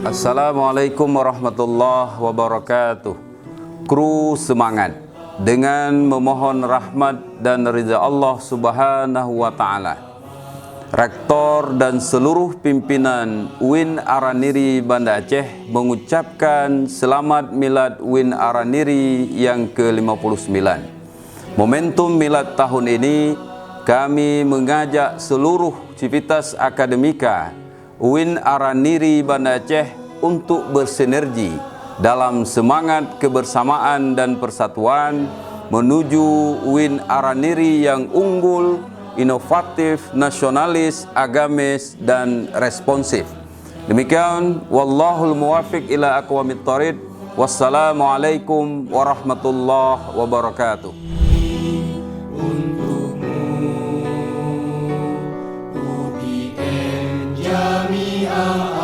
Assalamualaikum warahmatullahi wabarakatuh. Kru semangat dengan memohon rahmat dan ridha Allah Subhanahu wa Ta'ala. Rektor dan seluruh pimpinan UIN Araniri Banda Aceh mengucapkan selamat milad UIN Araniri yang ke-59. Momentum milad tahun ini kami mengajak seluruh civitas akademika UIN Araniri Banda Aceh untuk bersinergi dalam semangat kebersamaan dan persatuan menuju UIN Araniri yang unggul, inovatif, nasionalis, agamis, dan responsif. Demikian, wallahul muwafiq ila aqwamit thoriq. Wassalamualaikum warahmatullahi wabarakatuh. Untukmu UIN Jami'ah